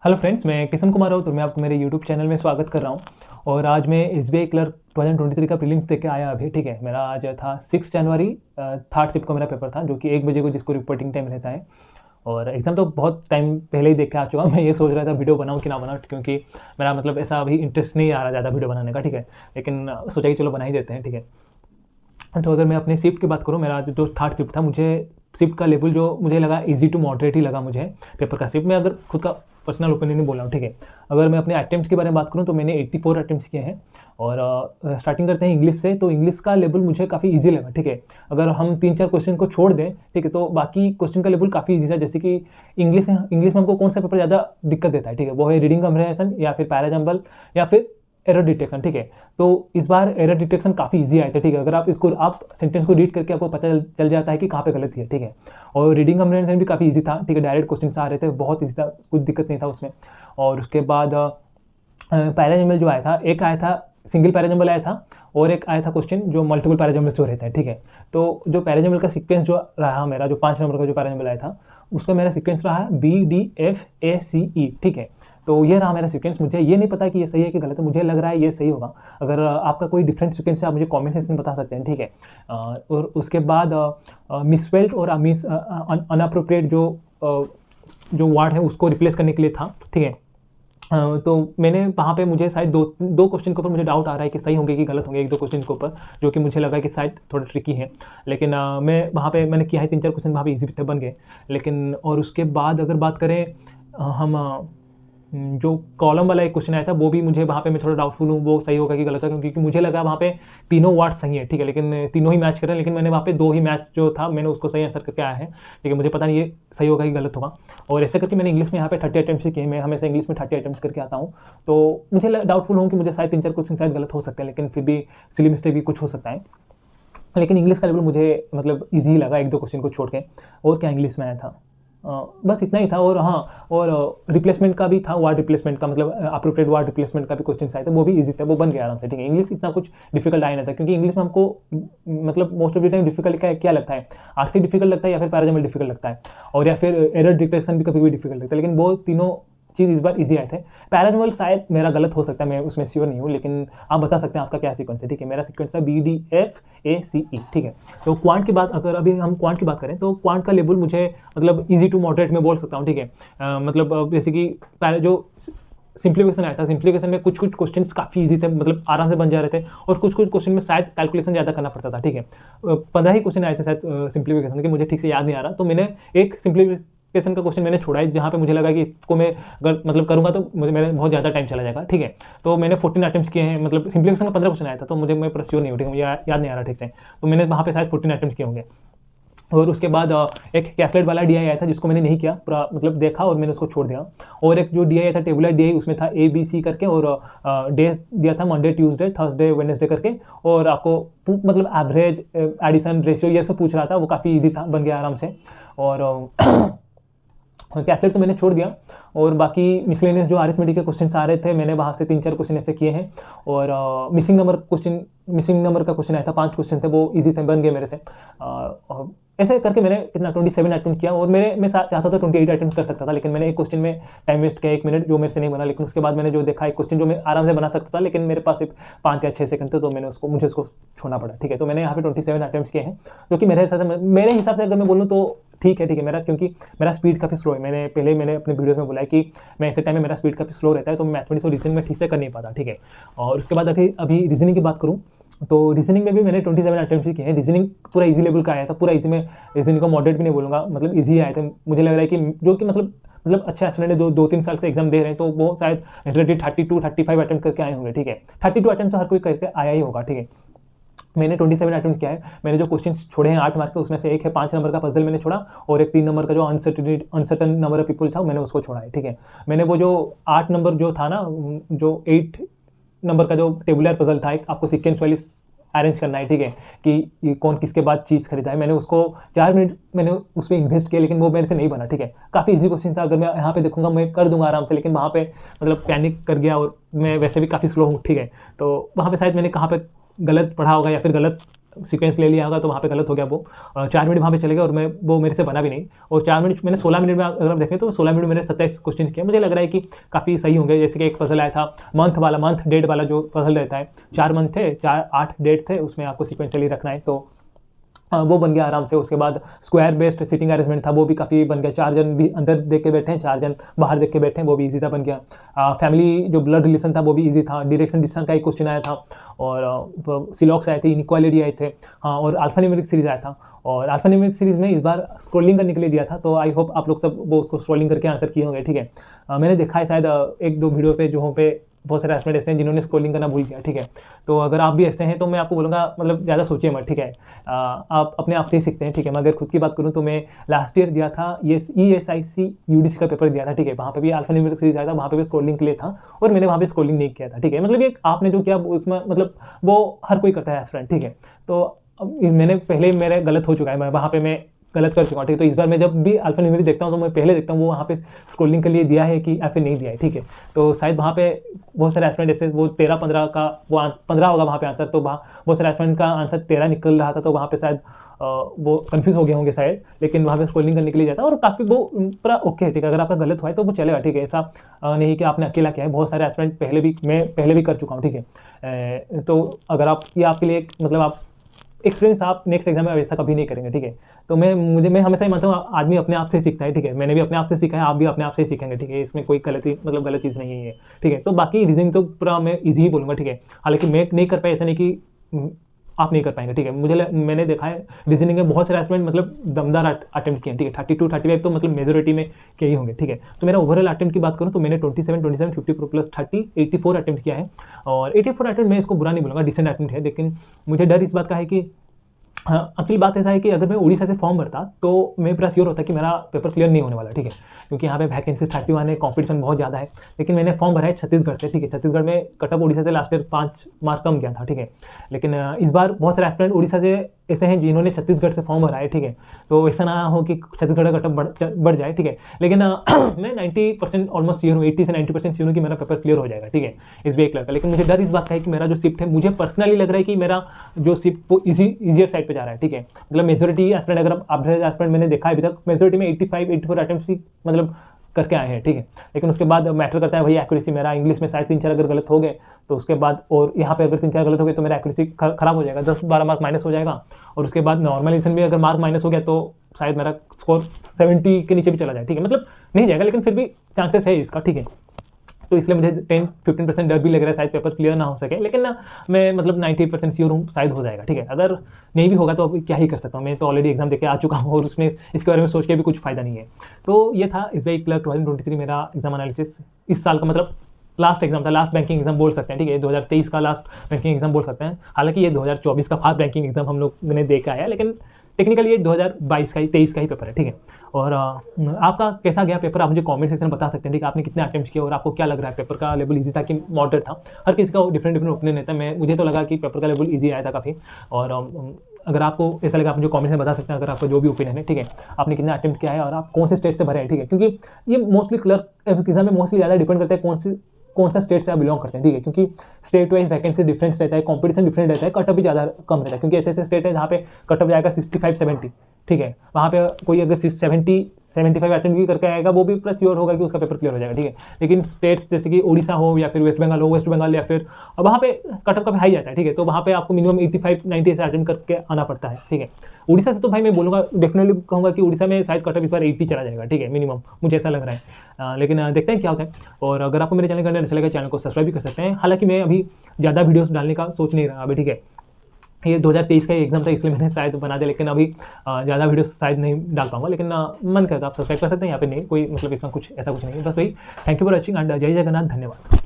Hello friends, मैं किशन कुमार राउत, तो मैं आपको मेरे यूट्यूब चैनल में स्वागत कर रहा हूँ। और आज मैं एसबीआई क्लर्क 2023 का प्रीलिम्स देख के आया अभी। ठीक है, मेरा आज था 6 जनवरी, थर्ड शिफ्ट का मेरा पेपर था, जो कि 1 बजे को जिसको रिपोर्टिंग टाइम रहता है। और एग्ज़ाम तो बहुत टाइम पहले ही देख के आ चुका हूँ। मैं ये सोच रहा था वीडियो बनाऊँ कि ना बनाऊँ, क्योंकि मेरा मतलब ऐसा अभी इंटरेस्ट नहीं आ रहा ज़्यादा वीडियो बनाने का। ठीक है, लेकिन सोचा कि चलो बना ही देते हैं। ठीक है, तो अगर मैं अपने शिफ्ट की बात करूँ, मेरा जो थर्ड शिफ्ट था, मुझे शिफ्ट का लेवल जो मुझे लगा ईजी टू मॉडरेट ही लगा मुझे पेपर का। शिफ्ट में अगर खुद का पर्सनल ओपिनियन नहीं बोल रहा हूँ। ठीक है, अगर मैं अपने अटेम्प्ट्स के बारे में बात करूँ तो मैंने 84 अटेम्प्ट्स किए हैं। और स्टार्टिंग करते हैं इंग्लिश से, तो इंग्लिश का लेवल मुझे काफ़ी ईजी लगा। ठीक है, अगर हम 3-4 क्वेश्चन को छोड़ दें, ठीक है, तो बाकी क्वेश्चन का लेवल काफ़ी ईजी था। जैसे कि इंग्लिश में हमको कौन सा पेपर ज़्यादा दिक्कत देता है, ठीक है, वो है रीडिंग कम्प्रिहेंशन या फिर पैराजम्बल या फिर एरर डिटेक्शन। ठीक है, तो इस बार एरर डिटेक्शन काफ़ी इजी आए थे। ठीक है, अगर आप सेंटेंस को रीड करके आपको पता चल जाता है कि कहाँ पे गलती है। ठीक है, और रीडिंग कम्प्रिहेंशन भी काफ़ी इजी था। ठीक है, डायरेक्ट क्वेश्चन आ रहे थे, बहुत इजी था, कुछ दिक्कत नहीं था उसमें। और उसके बाद पैराजम्बल जो आया था, एक आया था सिंगल पैराजम्बल आया था, और एक आया था क्वेश्चन जो मल्टीपल पैराजम्बल जो रहता है। ठीक है, तो जो पैराजम्बल का सीक्वेंस जो रहा मेरा, जो 5 नंबर का जो पैराजम्बल आया था, उसका मेरा सीक्वेंस रहा BDFACE। ठीक है, तो ये रहा मेरा सीक्वेंस। मुझे ये नहीं पता कि ये सही है कि गलत है, मुझे लग रहा है ये सही होगा। अगर आपका कोई डिफरेंट सीक्वेंस है, आप मुझे कमेंट सेक्शन में बता सकते हैं। ठीक है, और उसके बाद मिसस्पेल्ड और अनअप्रोप्रिएट जो वर्ड है उसको रिप्लेस करने के लिए था। ठीक है, तो मैंने वहाँ पे मुझे शायद दो क्वेश्चन के ऊपर मुझे डाउट आ रहा है कि सही होंगे कि गलत होंगे, 1-2 क्वेश्चन के ऊपर, जो कि मुझे लगा कि शायद थोड़ा ट्रिकी है। लेकिन मैं वहाँ पे मैंने किया है, 3-4 क्वेश्चन वहाँ पे ईजी बन गए। लेकिन और उसके बाद अगर बात करें हम जो कॉलम वाला एक क्वेश्चन आया था, वो भी मुझे वहाँ पे मैं थोड़ा डाउटफुल हूँ वो सही होगा कि गलत होगा, क्योंकि मुझे लगा वहाँ पे तीनों वर्ड सही है। ठीक है, लेकिन तीनों ही मैच कर रहे हैं, लेकिन मैंने वहाँ पे 2 ही मैच जो था मैंने उसको सही आंसर करके आया है। ठीक है, मुझे पता नहीं ये सही होगा कि गलत होगा। और ऐसे करके मैंने इंग्लिश में यहाँ पे 30 अटेम्प्ट्स किए। मैं हमेशा इंग्लिश में 30 अटेम्प्ट्स करके आता हूँ, तो मुझे डाउटफुल हूँ कि मुझे शायद 3-4 क्वेश्चन शायद गलत हो सकते हैं, लेकिन फिर भी सिली मिस्टेक भी कुछ हो सकता है। लेकिन इंग्लिश का लेवल मुझे मतलब ईजी लगा 1-2 क्वेश्चन को छोड़ के। और क्या इंग्लिश में आया था, बस इतना ही था। और हाँ, और रिप्लेसमेंट का भी था, वर्ड रिप्लेसमेंट का, मतलब अप्रोप्रिएट वर्ड रिप्लेसमेंट का भी क्वेश्चन आए थे, वो भी इजी था, वो बन गया आराम से। ठीक है, इंग्लिश इतना कुछ डिफिकल्ट आया नहीं था, क्योंकि इंग्लिश में हमको मतलब most of the time difficult क्या लगता है, आरसी डिफिकल्ट लगता है या फिर पैराजम्बल डिफिकल्ट लगता है, और या फिर एरर डिटेक्शन भी कभी भी डिफिकल्ट लगता है। लेकिन वो तीनों चीज़ इस बार इजी आए थे। पैराजम्बल शायद मेरा गलत हो सकता है, मैं उसमें श्योर नहीं हूँ, लेकिन आप बता सकते हैं आपका क्या सीक्वेंस है। ठीक है, मेरा सीक्वेंस था BDFACE। ठीक है, तो क्वांट की बात, अगर अभी हम क्वांट की बात करें, तो क्वांट का लेवल मुझे मतलब ईजी टू मॉडरेट में बोल सकता हूँ। ठीक है, मतलब जैसे कि जो सिंप्लीफिकेशन आया था, सिंप्लीफिकेशन में कुछ क्वेश्चंस काफ़ी इजी थे, मतलब आराम से बन जा रहे थे, और कुछ क्वेश्चन में शायद कैलकुलेशन ज़्यादा करना पड़ता था। ठीक है, 15 ही क्वेश्चन आए थे शायद सिंप्लीफिकेशन के, मुझे ठीक से याद नहीं आ रहा। तो मैंने एक सिंप्लीफिकेशन का क्वेश्चन मैंने छोड़ा है, जहाँ पे मुझे लगा कि इसको मैं अगर मतलब करूँगा तो मेरा बहुत ज़्यादा टाइम चला जाएगा। ठीक है, तो मैंने 14 अटेम्प्ट्स किए हैं, मतलब सिंप्लीफिकेशन का 15 क्वेश्चन आया था, तो मैं पूरा श्योर नहीं हूँ। ठीक है, मुझे याद नहीं आ रहा ठीक से, तो मैंने वहाँ पे शायद 14 अटेम्प्ट्स किए होंगे। और उसके बाद एक कैसलेट वाला डीआई आया था, जिसको मैंने नहीं किया, पूरा मतलब देखा और मैंने उसको छोड़ दिया। और एक जो डीआई आया था, टेबुलर डीआई, उसमें था ABC करके, और डे दिया था मंडे, ट्यूसडे, थर्सडे, वेडनेसडे करके, और आपको मतलब एवरेज, एडिशन, रेशियो, ये सब पूछ रहा था। वो काफ़ी ईजी था, बन गया आराम से। और कैसलेट तो मैंने छोड़ दिया। और बाकी मिसलेनियस जो अरिथमेटिक के क्वेश्चन आ रहे थे, मैंने वहाँ से 3-4 क्वेश्चन ऐसे किए हैं। और मिसिंग नंबर का क्वेश्चन आया था, 5 क्वेश्चन थे, वो इजी थे, बन गए मेरे से। ऐसे करके मैंने कितना 27 अटेम्प्ट किया, और मैं चाहता था 28 अटेम्प्ट कर सकता था, लेकिन मैंने एक क्वेश्चन में टाइम वेस्ट किया 1 मिनट, जो मेरे से नहीं बना। लेकिन उसके बाद मैंने जो देखा, एक क्वेश्चन जो मैं आराम से बना सकता था, लेकिन मेरे पास सिर्फ 5 या 6 सेकंड थे, तो मुझे उसको छोड़ना पड़ा। ठीक है, तो मैंने यहाँ पे 27 अटेम्प्ट किए हैं, जो कि मेरे हिसाब से अगर मैं बोलूँ तो ठीक है मेरा, क्योंकि मेरा स्पीड काफ़ी स्लो है। मैंने अपने वीडियोस में बोला है कि मैं ऐसे टाइम में मेरा स्पीड काफ़ी स्लो रहता है, तो मैथमेटिक्स और रीजनिंग में ठीक से कर नहीं पाता। ठीक है, और उसके बाद अभी रीजनिंग की बात करूँ, तो रीजनिंग में भी मैंने 27 अटेम्प्ट किए हैं। रीजनिंग पूरा इजी लेवल का आया था, पूरा इजी में रीजनिंग को मॉडरेट भी नहीं बोलूँगा, मतलब इजी आए थे। मुझे लग रहा है कि जो कि मतलब अच्छा स्टूडेंट है, 2-3 साल से एग्जाम दे रहे हैं, तो वो शायद 32-35 अटेम्प्ट करके आए होंगे। ठीक है, 32 अटेम्प्ट तो हर कोई करके आया ही होगा। ठीक है, मैंने 27 अटेम्प्ट किया है। मैंने जो क्वेश्चन छोड़े हैं 8 मार्क के, उसमें से एक है 5 नंबर का पजल मैंने छोड़ा, और एक 3 नंबर का जो अनसर्टन नंबर ऑफ पीपल था, मैंने उसको छोड़ा है। ठीक है, मैंने वो जो 8 नंबर जो था ना, जो 8 नंबर का जो टेबुलर पजल था, एक आपको सीक्वेंस वाइज अरेंज करना है। ठीक है, कि ये कौन किसके बाद चीज़ खरीदा है, मैंने उसको 4 मिनट मैंने उस पर इन्वेस्ट किया, लेकिन वो मेरे से नहीं बना। ठीक है, काफ़ी इजी क्वेश्चन था, अगर मैं यहाँ पे देखूंगा मैं कर दूंगा आराम से, लेकिन वहाँ पे मतलब पैनिक कर गया, और मैं वैसे भी काफ़ी स्लो हूँ। ठीक है, तो वहाँ पे शायद मैंने कहाँ पे गलत पढ़ा होगा या फिर गलत सीक्वेंस ले लिया होगा तो वहाँ पे गलत हो गया वो। 4 मिनट वहाँ पे चले गए और वो मेरे से बना भी नहीं। और 4 मिनट मैंने 16 मिनट में अगर आप देखें तो 16 मिनट में मैंने 27 क्वेश्चन किया। मुझे लग रहा है कि काफ़ी सही होंगे। जैसे कि एक पजल आया था मंथ डेट वाला जो पजल रहता है, 4 मंथ थे, 8 डेट थे, उसमें आपको सीक्वेंशियली रखना है, तो वो बन गया आराम से। उसके बाद स्क्वायर बेस्ड सिटिंग अरेंजमेंट था, वो भी काफ़ी बन गया। 4 जन भी अंदर देख के बैठे हैं, 4 जन बाहर देख के बैठे हैं, वो भी इजी था, बन गया। फैमिली जो ब्लड रिलेशन था वो भी इजी था। डायरेक्शन डिस्टेंस का एक क्वेश्चन आया था, और सिलॉक्स आए थे, इनइक्वालिटी आए थे, हाँ, और अल्फा न्यूमेरिक सीरीज आया था। और अल्फा न्यूमेरिक सीरीज में इस बार स्क्रॉलिंग करने के लिए दिया था, तो आई होप आप लोग सब वो उसको स्क्रॉलिंग करके आंसर किए होंगे, ठीक है। मैंने देखा है शायद 1-2 वीडियो पे जो पे बहुत सारे एस्पिरेंट ऐसे हैं जिन्होंने स्क्रॉलिंग करना भूल गया, ठीक है। तो अगर आप भी ऐसे हैं तो मैं आपको बोलूँगा मतलब ज़्यादा सोचिए मत, ठीक है। आप अपने आप से ही सीखते हैं, ठीक है। मैं अगर खुद की बात करूँ तो मैं लास्ट ईयर दिया था ये ESIC UDC का पेपर दिया था, ठीक है। वहाँ पे भी अल्फा न्यूमेरिक सीरीज आया था, वहाँ पे भी स्क्रॉलिंग के लिए था, और मैंने वहाँ पे स्क्रॉलिंग नहीं किया था, ठीक है। मतलब ये आपने जो किया उसमें मतलब वो हर कोई करता है एस्पिरेंट, ठीक है। तो मैंने पहले मेरे गलत हो चुका है, मैं वहाँ पे मैं गलत कर चुका हूँ, ठीक है। तो इस बार मैं जब भी अल्फा न्यूमेरिक देखता हूँ तो मैं पहले देखता हूँ वो वहाँ पे स्क्रॉलिंग के लिए दिया है कि या फिर नहीं दिया है, ठीक है। तो शायद वहाँ पे बहुत सारे एस्पिरेंट ऐसे वो 13-15 का वो 15 होगा वहाँ पे आंसर, तो वहाँ बहुत सारे एस्पिरेंट का आंसर 13 निकल रहा था, तो वहाँ पे शायद वो कन्फ्यूज़ हो गए होंगे शायद, लेकिन वहाँ पे स्क्रॉलिंग करने के लिए जाता है और काफ़ी वो पूरा ओके है, ठीक है। अगर आपका गलत हुआ है तो वो चलेगा, ठीक है। ऐसा नहीं कि आपने अकेला किया है, बहुत सारे एस्पिरेंट मैं पहले भी कर चुका हूँ, ठीक है। तो अगर आप ये आपके लिए मतलब आप एक्सपीरियंस आप नेक्स्ट एग्जाम में ऐसा कभी नहीं करेंगे, ठीक है। तो मैं हमेशा ही मानता हूँ आदमी अपने आप से सीखता है, ठीक है। मैंने भी अपने आप से सीखा है, आप भी अपने आप से सीखेंगे, ठीक है। इसमें कोई गलत चीज़ नहीं है, ठीक है। तो बाकी रीजनिंग तो पूरा मैं ईजी ही बोलूँगा, ठीक है। हालांकि मैं नहीं कर पाया, ऐसा नहीं कि आप नहीं कर पाएंगे, ठीक है। मैंने देखा है रीजनिंग में बहुत सारे एस्पिरेंट मतलब दमदार अटेम्प्ट किए हैं, ठीक है। 32-35 तो मतलब मेजोरिटी में किए ही होंगे, ठीक है। तो मेरा ओवरऑल अटेम्प्ट की बात करूँ तो मैंने 27 50 प्लस 30 84 अटेम्प्ट किया है, और 84 अटेम्प्ट मैं इसको बुरा नहीं बोलूँगा, डिसेंट अटेम्प्ट है। लेकिन मुझे डर इस बात का है कि हाँ, एक्चुअली बात ऐसा है कि अगर मैं उड़ीसा से फॉर्म भरता तो मैं पूरा श्योर होता कि मेरा पेपर क्लियर नहीं होने वाला, ठीक है। क्योंकि यहाँ पे वैकेंसीज 31 है, कॉम्पिटिशन बहुत ज़्यादा है। लेकिन मैंने फॉर्म भरा है छत्तीसगढ़ से, ठीक है। छत्तीसगढ़ में कटअप उड़ीसा से लास्ट ईयर 5 मार्क कम गया था, ठीक है। लेकिन इस बार बहुत सारे एस्पिरेंट उड़ीसा से ऐसे हैं जिन्होंने छत्तीसगढ़ से फॉर्म भरा है, ठीक है। तो ऐसा ना हो कि छत्तीसगढ़ का कटअप बढ़ जाए, ठीक है। लेकिन मैं 90% ऑलमोस्ट श्योर हूँ, 80 से 90% श्योर हूँ कि मेरा पेपर क्लियर हो जाएगा, ठीक है, SBI क्लर्क का। लेकिन मुझे डर इस बात का है कि मेरा जो शिफ्ट है, मुझे पर्सनली लग रहा है कि मेरा जो शिफ्ट वो ईजियर साइड पे जा रहा है, ठीक है। मतलब मेजोरिटी एस्पिरेंट अगर एवरेज एस्पिरेंट मैंने देखा है अभी तक, मेजोरिटी में 85-84 अटेम्प्ट्स ही मतलब करके आए हैं, ठीक है। लेकिन उसके बाद मैटर करता है वही एक्यूरेसी। मेरा इंग्लिश में शायद 3-4 अगर गलत हो गए तो उसके बाद, और यहाँ पे अगर 3-4 गलत हो गए तो मेरा एक्यूरेसी खराब हो जाएगा, 10-12 मार्क माइनस हो जाएगा। और उसके बाद नॉर्मलाइजेशन में अगर मार्क माइनस हो गया तो शायद मेरा स्कोर 70 के नीचे भी चला जाए, ठीक है। मतलब नहीं जाएगा, लेकिन फिर भी चांसेस है इसका, ठीक है। तो इसलिए मुझे 10-15% डर भी लग रहा है शायद पेपर क्लियर ना हो सके। लेकिन ना मैं मतलब 98% श्योर हूँ शायद हो जाएगा, ठीक है। अगर नहीं भी होगा तो अभी क्या ही कर सकता हूँ, मैं तो ऑलरेडी एग्जाम देके आ चुका हूँ और उसमें इसके बारे में सोच के भी कुछ फ़ायदा नहीं है। तो ये था SBI क्लर्क 2023 मेरा एग्जाम एनालिसिस। इस साल का मतलब लास्ट एग्जाम था, लास्ट बैंकिंग एग्जाम बोल सकते हैं, ठीक है। 2023 का लास्ट बैंकिंग एग्जाम बोल सकते हैं। हालांकि ये 2024 का फास्ट बैंकिंग एग्जाम हम लोग ने देखा है, लेकिन टेक्निकली ये 2023 का ही पेपर है, ठीक है। और आपका कैसा गया पेपर, आप मुझे कमेंट सेक्शन में बता सकते हैं, ठीक है। आपने कितने अटेम्प्ट किए और आपको क्या लग रहा है, पेपर का लेवल इजी था कि मॉडरेट था। हर किसी का डिफरेंट ओपिनियन रहता है। मुझे तो लगा कि पेपर का लेवल इजी आया था काफ़ी। और अगर आपको ऐसा लगा आप मुझे कमेंट में बता सकते हैं, अगर आपका जो भी ओपिनियन है, ठीक है। आपने कितना अटेम्प्ट किया है और आप कौन से स्टेट से भरे हैं, ठीक है। क्योंकि ये मोस्टली क्लर्क एग्जाम में मोस्टली ज़्यादा डिपेंड करता है कौन सा स्टेट से आप बिलोंग करते हैं, ठीक है। क्योंकि स्टेट वाइज वैकेंसी डिफरेंस रहता है, कंपटीशन डिफरेंट रहता है, कटअप भी ज़्यादा कम रहता है। क्योंकि ऐसे ऐसे स्टेट है जहाँ पे कटअप जाएगा 65-70, ठीक है। वहाँ पे कोई अगर 70-75 अटेम्प्ट भी करके आएगा वो भी प्लस श्योर होगा कि उसका पेपर क्लियर हो जाएगा, ठीक है। लेकिन स्टेट्स जैसे कि उड़ीसा हो या फिर वेस्ट बंगाल या फिर वहाँ पे कटअप का हाई जाता है, ठीक है। तो वहाँ पे आपको मिनिमम 85-90 ऐसे अटेम्प्ट करके आना पड़ता है, ठीक है। उड़ीसा से तो भाई मैं बोलूँगा, डेफिनेटली कहूँगा कि उड़ीसा में शायद कटअप इस बार 80 चला जाएगा, ठीक है, मिनिमम, मुझे ऐसा लग रहा है। लेकिन देखते हैं क्या होता है। और अगर आपको मेरे चैनल का अच्छा लगे, चैनल को सब्सक्राइब भी कर सकते हैं। हालांकि मैं अभी ज़्यादा वीडियोस डालने का सोच नहीं रहा अभी, ठीक है। ये 2023 का एग्जाम था इसलिए मैंने शायद बना दिया, लेकिन अभी ज़्यादा वीडियो शायद नहीं डाल पाऊंगा। लेकिन मन करता आप सब्सक्राइब कर सकते हैं, यहाँ पे नहीं कोई मतलब इसमें कुछ ऐसा कुछ नहीं है। बस वही, thank you for watching and जय जगन्नाथ, धन्यवाद।